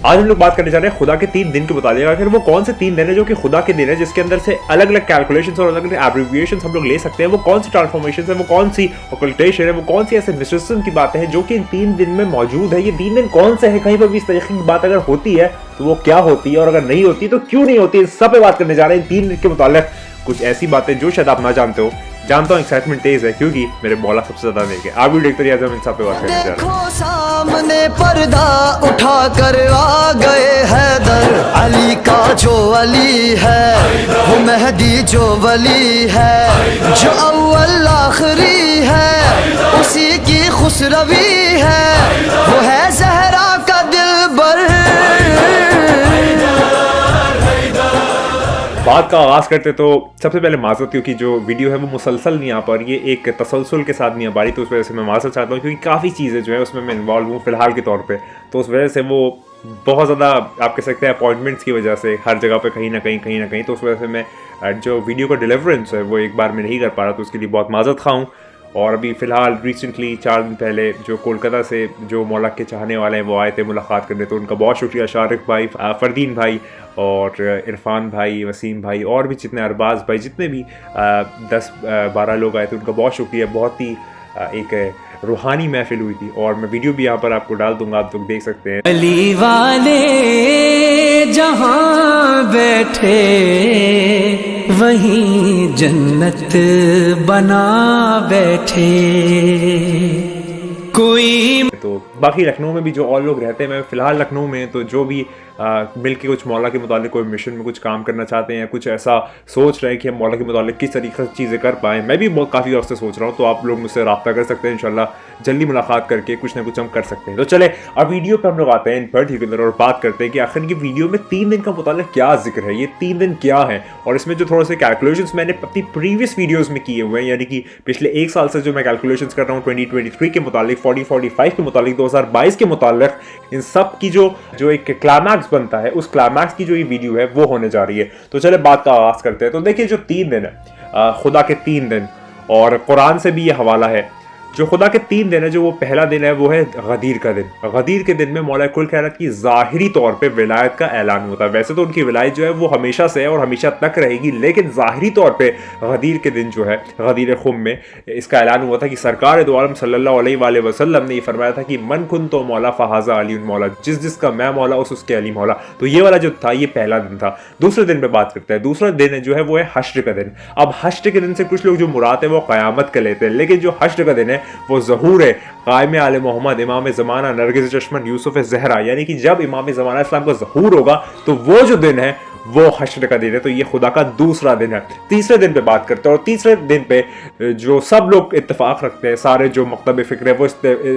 आज हम लोग बात करने जा रहे हैं खुदा के 3 दिन के मुताबिक। आखिर वो कौन से 3 दिन है जो कि खुदा के दिन है, जिसके अंदर से अलग अलग कैलकुलेशंस और अलग अलग एब्रिविएशंस हम लोग ले सकते हैं। वो कौन सी ट्रांसफॉर्मेशंस है, वो कौन सी ऑकल्टेशन है, वो कौन सी ऐसे मिस्टिसिज्म की बातें हैं जो कि इन 3 दिन में मौजूद है। ये 3 दिन कौन से है, कहीं पर भी इस तरीके की बात अगर होती है तो वो क्या होती है, और अगर नहीं होती तो क्यों नहीं होती, इस सब पे बात करने जा रहे हैं। इन 3 दिन के मुताबिक कुछ ऐसी बातें जो शायद आप ना जानते हो। जानता हूँ एक्साइटमेंट तेज है क्योंकि मेरे मौला सबसे ज्यादा देखे। आप भी देखते रहिए, हम इन सब पे बात करने जा रहे हैं। देखो सामने पर्दा उठा कर आ गए हैदर, अली का जो अली है वो मेहदी जो वली है, जो अव्वल आखिरी है उसी की खुसरवी है, वो है ज़हरा का दिलबर। बात का आगाज करते तो सबसे पहले माजरत, क्योंकि जो वीडियो है वो मुसलसल नहीं आ पा रही है, एक तसलसल के साथ नहीं आ पा रही, तो उस वजह से मैं माजरत चाहता हूँ क्योंकि काफ़ी चीज़ें जो है उसमें मैं इन्वॉल्व हूँ फिलहाल के तौर पे। तो उस वजह से वो बहुत ज़्यादा आप कह सकते हैं अपॉइंटमेंट्स की वजह से हर जगह पे कहीं ना कहीं, तो उस वजह से मैं जो वीडियो का डिलीवरेंस है वो एक बार में नहीं कर पा रहा, तो उसके लिए बहुत माजरत खा हूँ। और अभी फ़िलहाल रिसेंटली 4 दिन पहले जो कोलकाता से जो मौला के चाहने वाले हैं वो आए थे मुलाकात करने, तो उनका बहुत शुक्रिया। शारिक भाई, फ़रदीन भाई और इरफान भाई, वसीम भाई और भी जितने अरबाज भाई, जितने भी 10-12 लोग आए थे, उनका बहुत शुक्रिया। बहुत ही एक रूहानी महफिल हुई थी और मैं वीडियो भी यहाँ पर आपको डाल दूंगा, आप लोग देख सकते हैं। अली वाले जहाँ बैठे वहीं जन्नत बना बैठे कोई। तो बाकी लखनऊ में भी जो और लोग रहते हैं, मैं फ़िलहाल लखनऊ में, तो जो भी मिल के कुछ मौला के मुतालिक कोई मिशन में कुछ काम करना चाहते हैं, कुछ ऐसा सोच रहे हैं कि हम मौला के मुतालिक किस तरीके से चीज़ें कर पाएँ, मैं भी बहुत काफ़ी वक्त से सोच रहा हूँ, तो आप लोग मुझसे रब्ता कर सकते हैं। इंशाल्लाह जल्दी मुलाकात करके कुछ ना कुछ हम कर सकते हैं। तो चले अब वीडियो पे हम लोग आते हैं इन पर्टिकुलर और बात करते हैं कि आखिर की वीडियो में 3 दिन का मुतालिक क्या जिक्र है, ये 3 दिन क्या है। और इसमें जो थोड़े से कैलकुलेशंस मैंने अपनी प्रीवियस वीडियोज़ में किए हुए हैं, यानी कि पिछले 1 साल से जो मैं कैलकुलेशंस कर रहा हूँ 2023 के मुतालिक, 40-45 के मुतालिक, 2022 के मुतालिक, इन सब की जो एक क्लाइमैक्स बनता है, उस क्लाइमैक्स की जो ये वीडियो है वो होने जा रही है। तो चले बात का आगाज करते हैं। तो देखिए जो 3 दिन है, खुदा के 3 दिन, और कुरान से भी ये हवाला है। जो खुदा के 3 दिन है, जो वो पहला दिन है वो है गदीर का दिन। गदीर के दिन में मौला कुल कायनात की ज़ाहिरी तौर पे विलायत का ऐलान होता है। वैसे तो उनकी विलायत जो है वो हमेशा से है और हमेशा तक रहेगी, लेकिन ज़ाहिरी तौर पे गदीर के दिन जो है, गदीर खुम में इसका ऐलान हुआ था कि सरकार दो आलम सल्लल्लाहु अलैहि वसल्लम ने ये फरमाया था कि मन कुन तो मौला फ़हाज़ा अली मौला, जिस जिसका मैं मौला उसके अली मौला। तो ये वाला जो था ये पहला दिन था। दूसरे दिन पे बात करते हैं। दूसरा दिन जो है वो है हश्र का दिन। अब हश्र के दिन से कुछ लोग जो मुराद है वो क़यामत का लेते हैं, लेकिन जो हश्र का दिन है वो ज़हूर है क़ाइम आले मोहम्मद इमाम ज़माना नरगिस चश्मन यूसुफ ज़हरा, यानी कि जब इमाम ज़माना इस्लाम का ज़हूर होगा तो वो जो दिन है वो हश्र का दिन है। तो ये खुदा का दूसरा दिन है। तीसरे दिन पे बात करते हैं, और तीसरे दिन पे जो सब लोग इत्तेफाक रखते हैं, सारे जो मकतब फ़िक्र है वो इस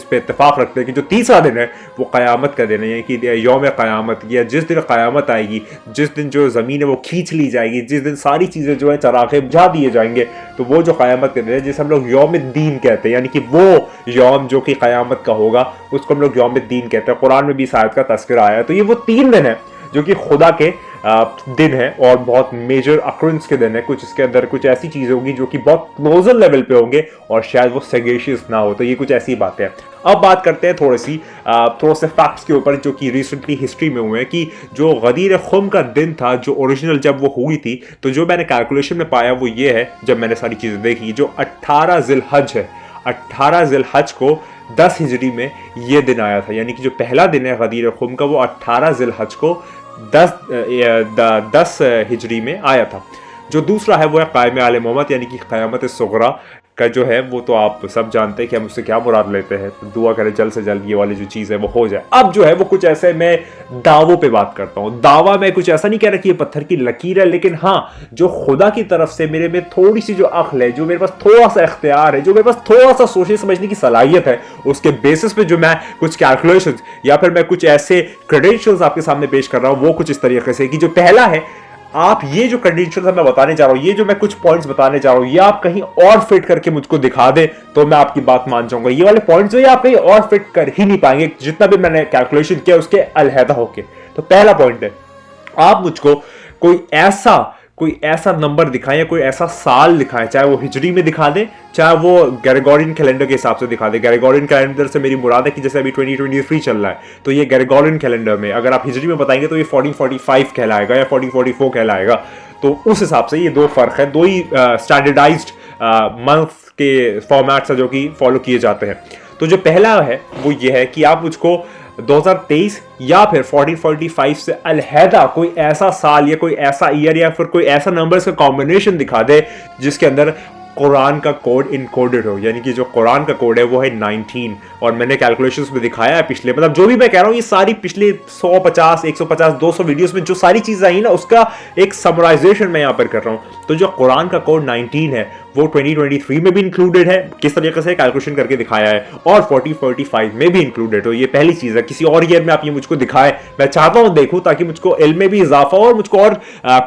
पे इत्तेफाक रखते हैं कि जो तीसरा दिन है वो क़यामत का दिन है, यानी कि यौम क़यामत, या जिस दिन क़यामत आएगी, जिस दिन जो ज़मीन है वो खींच ली जाएगी, जिस दिन सारी चीज़ें जो है चराग़े बुझा दिए जाएंगे, तो वो जो क़यामत का दिन है जिसे हम लोग यौम दीन कहते हैं, यानी कि वो यौम जो कि क़यामत का होगा उसको हम लोग यौम दीन कहते हैं। कुरान में भी इस आयत का तज़किरा आया है। तो ये वो 3 दिन है जो कि खुदा के दिन है और बहुत मेजर अक्रंस के दिन है। कुछ इसके अंदर कुछ ऐसी चीज़ें होंगी जो कि बहुत क्लोजर लेवल पे होंगे और शायद वो सेगेशियस ना हो। तो ये कुछ ऐसी बातें हैं। अब बात करते हैं थोड़े से फैक्ट्स के ऊपर जो कि रिसेंटली हिस्ट्री में हुए हैं, कि जो गदीर खुम का दिन था, जो ओरिजिनल जब वो हुई थी, तो जो मैंने कैलकुलेशन में पाया वो ये है, जब मैंने सारी चीज़ें देखी, जो 18 ज़िलहज है, 18 ज़िलहज को 10 हिजरी में ये दिन आया था, यानी कि जो पहला दिन है गदीर खुम का वो 18 ज़िलहज को 10 हिजरी में आया था। जो दूसरा है वो है क़ाइम आले मोहम्मद, यानी कि क़यामत सुग़रा का जो है वो तो आप सब जानते हैं कि हम उससे क्या मुराद लेते हैं। तो दुआ करें जल्द से जल्द ये वाली जो चीज़ है वो हो जाए। अब जो है वो कुछ ऐसे मैं दावों पे बात करता हूँ। दावा मैं कुछ ऐसा नहीं कह रहा कि ये पत्थर की लकीर है, लेकिन हाँ, जो खुदा की तरफ से मेरे में थोड़ी सी जो अक्ल है, जो मेरे पास थोड़ा सा इख्तियार है, जो मेरे पास थोड़ा सा सोचने समझने की सलाहियत है, उसके बेसिस पे जो मैं कुछ कैलकुलेशन या फिर मैं कुछ ऐसे क्रेडेंशियल्स आपके सामने पेश कर रहा हूँ, वो कुछ इस तरीके से कि जो पहला है, आप ये जो कंडीशन मैं बताने जा रहा हूँ, ये जो मैं कुछ पॉइंट्स बताने जा रहा हूँ, ये आप कहीं और फिट करके मुझको दिखा दे तो मैं आपकी बात मान जाऊंगा। ये वाले पॉइंट्स जो आप कहीं और फिट कर ही नहीं पाएंगे, जितना भी मैंने कैलकुलेशन किया उसके अलहदा होके। तो पहला पॉइंट है, आप मुझको कोई ऐसा कोई ऐसा नंबर दिखाएं या कोई ऐसा साल दिखाएं, चाहे वो हिजरी में दिखा दें चाहे वो ग्रेगोरियन कैलेंडर के हिसाब से दिखा दें। ग्रेगोरियन कैलेंडर से मेरी मुराद है कि जैसे अभी 2023 चल रहा है तो ये ग्रेगोरियन कैलेंडर में अगर आप हिजरी में बताएंगे तो ये 1445 कहलाएगा या 1444 कहलाएगा। तो उस हिसाब से ये दो फर्क है, दो ही स्टैंडर्डाइज्ड मंथ के फॉर्मेट्स है जो कि फॉलो किए जाते हैं। तो जो पहला है वो ये है कि आप मुझको 2023 या फिर 1445 से अलहदा कोई ऐसा साल या कोई ऐसा ईयर या फिर कोई ऐसा नंबर्स का कॉम्बिनेशन दिखा दे जिसके अंदर कुरान का कोड इनकोडेड हो, यानी कि जो कुरान का कोड है वो है 19। और मैंने कैलकुलेशंस में दिखाया है पिछले, मतलब जो भी मैं कह रहा हूँ ये सारी पिछले 150 150 200 वीडियोस में जो सारी चीजें आई ना उसका एक समराइजेशन मैं यहाँ पर कर रहा हूँ। तो जो कुरान का कोड 19 है वो 2023 में भी इंक्लूडेड है, किस तरीके से कैलकुलेशन करके दिखाया है, और 4045 में भी इंक्लूडेड हो। ये पहली चीज है, किसी और ईयर में आप ये मुझको दिखाए, मैं चाहता हूं देखूं ताकि मुझको इल्म में भी इजाफा हो और मुझको और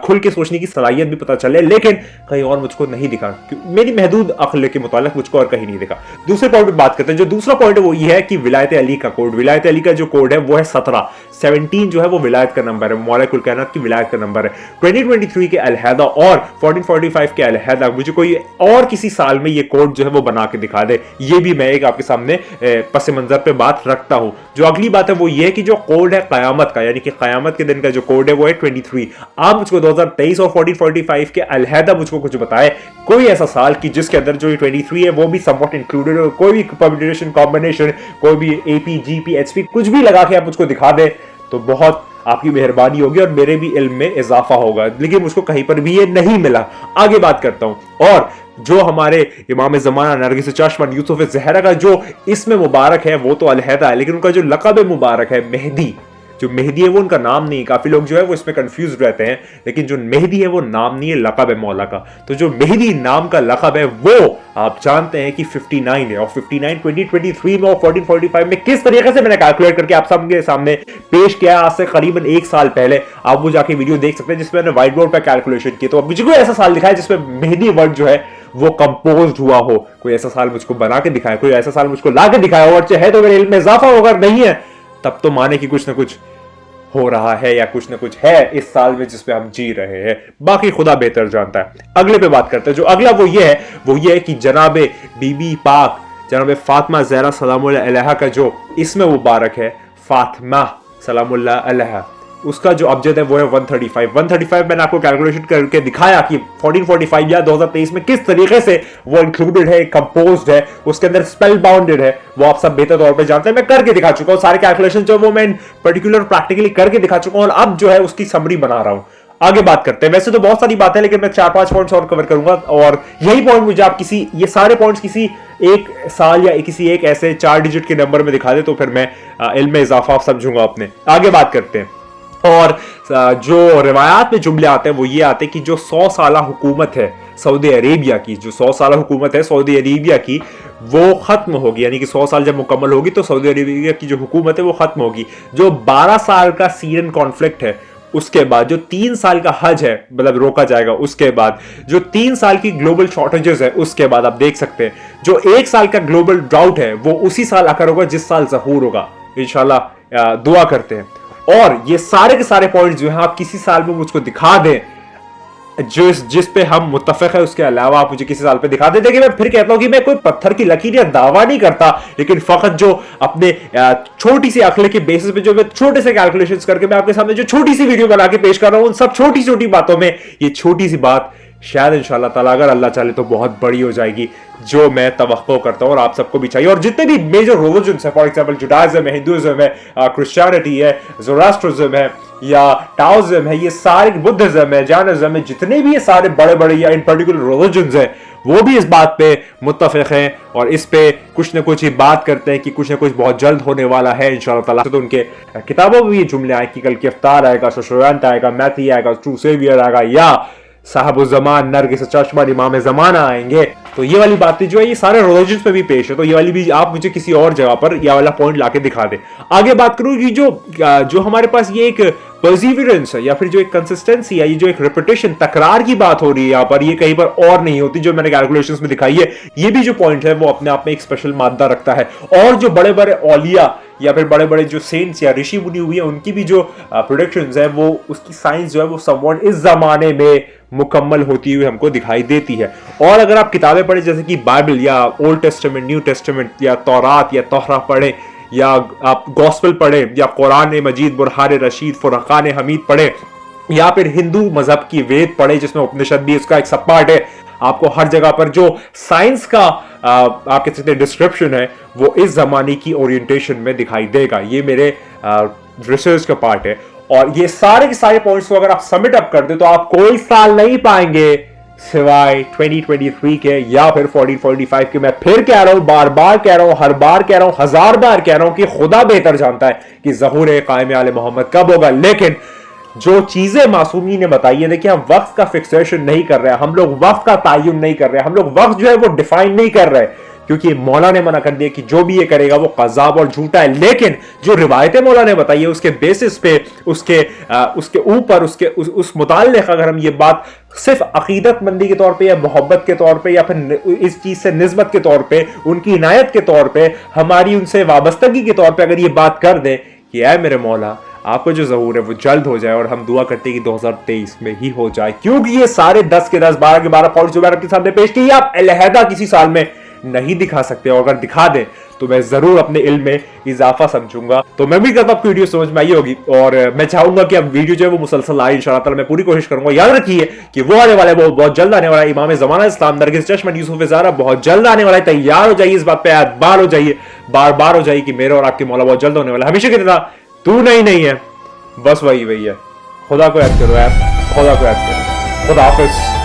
खुल के सोचने की सलाहियत भी पता चले, लेकिन कहीं और मुझको नहीं दिखा, मेरी महदूद अक्ल के मुतालिक मुझको और कहीं नहीं दिखा। दूसरे पॉइंट पर बात करते हैं। जो दूसरा पॉइंट है वो ये है कि विलायत अली का कोड, विलायत अली का जो कोड है वो है 17 जो है वो विलायत का नंबर है, मौला कुल कायनात की विलायत का नंबर है। 2023 के अलहदा और 1445 के अलहदा मुझे कोई और किसी साल में ये कोड जो है वो बना के दिखा दे, ये भी मैं एक आपके सामने पस मंजर पे बात रखता हूं। जो अगली बात है वो ये है कि जो कोड है कयामत का, यानी कि कयामत के दिन का जो कोड है वो है 23। आप मुझको 2023 और 1445 के अलहदा मुझको कुछ बताए, कोई ऐसा साल कि जिसके अंदर जो 23 है वो भी समवट इंक्लूडेड हो, कोई भी परम्यूटेशन कॉम्बिनेशन, कोई भी एपी जीपी एचपी कुछ भी लगा के आप मुझको दिखा दे तो बहुत आपकी मेहरबानी होगी और मेरे भी इल्म में इजाफा होगा, लेकिन मुझको कहीं पर भी ये नहीं मिला। आगे बात करता हूं। और जो हमारे इमाम ज़माना नरगिस चश्मन यूसुफ ज़हरा का जो इसमें मुबारक है वो तो अलहदा है, लेकिन उनका जो लक़ब मुबारक है मेहदी, जो मेहदी है वो उनका नाम नहीं है। काफी लोग जो है वो इसमें कंफ्यूज रहते हैं, लेकिन जो मेहदी है वो नाम नहीं है, लक़ब है मौला का। तो जो मेहदी नाम का लक़ब है वो आप जानते हैं कि 59 है, और 59 2023 में और 1445 में किस तरीके से मैंने कैलकुलेट करके आप सबके सामने पेश किया आज से करीबन 1 साल पहले। आप वो जाके वीडियो देख सकते हैं जिसमें मैंने व्हाइट बोर्ड पर कैलकुलेशन की। तो अब मुझे कोई ऐसा साल दिखाया जिसमें मेहदी वर्ड जो है वो कंपोज हुआ हो, कोई ऐसा साल मुझको बना के दिखाया, कोई ऐसा साल मुझको ला के दिखाया हो, और चाहे तो मेरे इल्म में इजाफा होगा, नहीं है तब तो माने कि कुछ ना कुछ हो रहा है या कुछ ना कुछ है इस साल में जिसपे हम जी रहे हैं। बाकी खुदा बेहतर जानता है। अगले पे बात करते हैं। जो अगला वो ये है कि जनाबे बीबी पाक जनाबे फातिमा ज़हरा सलामुल्लाह अलैहा का जो इसमें मुबारक है फातिमा सलामुल्लाह अलैहा, उसका जो अब्जद है वो है 135 मैंने आपको कैलकुलेशन करके दिखाया कि 1445 या 2023 में किस तरीके से वो इंक्लूडेड है, कंपोज्ड है, उसके अंदर स्पेल बाउंडेड है, वो आप सब बेहतर तौर पे जानते हैं। मैं करके दिखा चुका हूं सारे कैलकुलेशन जो वो मैं पर्टिकुलर प्रैक्टिकली करके दिखा चुका हूं, और अब जो है उसकी समरी बना रहा हूं। आगे बात करते हैं। वैसे तो बहुत सारी बातें, लेकिन मैं 4-5 पॉइंट्स और कवर करूंगा, और यही पॉइंट मुझे आप ये सारे पॉइंट्स किसी एक साल या किसी एक ऐसे 4 डिजिट के नंबर में दिखा दे तो फिर मैं इल्म में इजाफा समझूंगा अपने। आगे बात करते हैं। और जो रिवायात में जुमले आते हैं वो ये आते हैं कि जो 100 साल हुकूमत है सऊदी अरेबिया की, जो 100 साल हुकूमत है सऊदी अरेबिया की वो खत्म होगी, यानी कि 100 साल जब मुकम्मल होगी तो सऊदी अरेबिया की जो हुकूमत है वो खत्म होगी। जो 12 साल का सीरियन कॉन्फ्लिक्ट है उसके बाद जो 3 साल का हज है मतलब रोका जाएगा, उसके बाद जो 3 साल की ग्लोबल शॉर्टेजेस है उसके बाद आप देख सकते हैं जो 1 साल का ग्लोबल ड्राउट है वो उसी साल आकर होगा जिस साल ज़हूर होगा। इंशाल्लाह दुआ करते हैं। और ये सारे के सारे पॉइंट्स जो हैं आप किसी साल में मुझको दिखा दें जिस पे हम मुत्तफिक है, उसके अलावा आप मुझे किसी साल पे दिखा दें। देखिए मैं फिर कहता हूं कि मैं कोई पत्थर की लकीर या दावा नहीं करता, लेकिन फकत जो अपने छोटी सी अकल के बेसिस पे जो मैं छोटे से कैलकुलेशंस करके मैं आपके सामने जो छोटी सी वीडियो बना के पेश कर रहा हूं, उन सब छोटी छोटी बातों में ये छोटी सी बात शायद इंशाल्लाह ताला अगर अल्लाह चाहे तो बहुत बड़ी हो जाएगी, जो मैं तवक्को करता हूं और आप सबको भी चाहिए। और जितने भी मेजर रिलीजन्स हैं, फॉर एग्जांपल जुडाइज्म है, हिंदुइज्म है, क्रिश्चियनिटी है, ज़ोरास्ट्रिज्म है या टाओइज्म है, ये सारे बुद्धिज्म है, जैनिज्म है, जितने भी ये सारे बड़े बड़े या इन पर्टिकुलर रिलीजन्स हैं वो भी इस बात पे मुत्तफिक हैं और इस पे कुछ ना कुछ ही बात करते हैं कि कुछ ना कुछ बहुत जल्द होने वाला है इंशाल्लाह ताला। तो उनके किताबों में भी ये जुमले आए कि कल की अफ्तार आएगा, शशोयांत आएगा, मैथी आएगा, ट्रू सेवियर आएगा, या साहब-उज़्ज़मान नरगिस चश्मा इमाम ज़माना आएंगे। तो ये वाली बातें जो है ये सारे रिलीजन्स पे भी पेश है, तो ये वाली भी आप मुझे किसी और जगह पर यह वाला पॉइंट लाके दिखा दे। आगे बात करूं कि जो हमारे पास ये एक परसिवियरेंस है या फिर जो एक कंसिस्टेंसी है, ये जो एक रिपीटेशन तकरार की बात हो रही है यहाँ पर, ये कहीं पर और नहीं होती जो मैंने कैलकुलेशंस में दिखाई है। ये भी जो पॉइंट है वो अपने आप में एक स्पेशल मादा रखता है। और जो बड़े बड़े औलिया या फिर बड़े बड़े जो सेंट्स या ऋषि मुनि हुए हैं उनकी भी जो प्रोडिक्शंस है वो उसकी साइंस जो है वो समवॉट इस जमाने में मुकम्मल होती हुई हमको दिखाई देती है। और अगर आप किताबें पढ़ें जैसे कि बाइबल या ओल्ड टेस्टामेंट, न्यू टेस्टामेंट या तौरात या तोहरा पढ़ें, या आप गॉस्पेल पढ़ें, या कुरान मजीद, बुरहान रशीद, फुरकान हमीद पढ़ें, या फिर हिंदू मजहब की वेद पढ़े जिसमें उपनिषद भी उसका एक सब पार्ट है, आपको हर जगह पर जो साइंस का आप कह सकते हैं डिस्क्रिप्शन है वो इस जमाने की ओरिएंटेशन में दिखाई देगा। ये मेरे रिसर्च का पार्ट है। और ये सारे के सारे पॉइंट्स को अगर आप सबमिट अप कर दे तो आप कोई साल नहीं पाएंगे सिवाय 2023 के या फिर 1445 के। मैं फिर कह रहा हूं, बार बार कह रहा हूं, हर बार कह रहा हूं, 1000 बार कह रहा हूं कि खुदा बेहतर जानता है कि ज़हूर क़ाइम आले मोहम्मद कब होगा। लेकिन जो चीजें मासूमी ने बताई है, देखिए हम वक्त का फिक्सेशन नहीं कर रहे हैं, हम लोग वक्त का तयन नहीं कर रहे हैं, हम लोग वक्त जो है वो डिफाइन नहीं कर रहे, क्योंकि मौला ने मना कर दिया कि जो भी ये करेगा वो कज़ाब और झूठा है। लेकिन जो रिवायतें मौला ने बताई है उसके बेसिस पे, उसके ऊपर, उस मुताल्लिक़ अगर हम ये बात सिर्फ अकीदतमंदी के तौर पे या मोहब्बत के तौर पे या फिर इस चीज से निस्बत के तौर पे, उनकी इनायत के तौर पे, हमारी उनसे वाबस्तगी के तौर पे अगर ये बात कर दें कि ऐ मेरे मौला आपको जो ज़हूर है वो जल्द हो जाए, और हम दुआ करते हैं कि 2023 में ही हो जाए, क्योंकि ये सारे 10 के 10, 12 के 12 पॉइंट्स जो मैंने आपके सामने पेश किए आप अलहदा किसी साल में नहीं दिखा सकते, और अगर दिखा दें तो मैं जरूर अपने इल्म में इजाफा समझूंगा। तो मैं भी कहता हूं आपकी वीडियो समझ में आई होगी, और मैं चाहूंगा कि अब वीडियो जो है वो मुसलसल आए इंशाअल्लाह ताला। मैं पूरी कोशिश करूंगा। याद रखिए कि वो आने वाला है, वो बहुत जल्द आने वाला है। इमाम ज़माना इस्लाम नरगिस चश्म यूसुफ ज़ारा बहुत जल्द आने वाला है। तैयार हो जाइए, इस बात पे एतबार हो जाइए, बार बार हो जाइए कि मेरे और आपके मौला बहुत जल्द होने वाला है। हमेशा की तरह तू नहीं है, बस वही है। खुदा को याद करो, खुदा को याद करो। खुदा हाफिज़।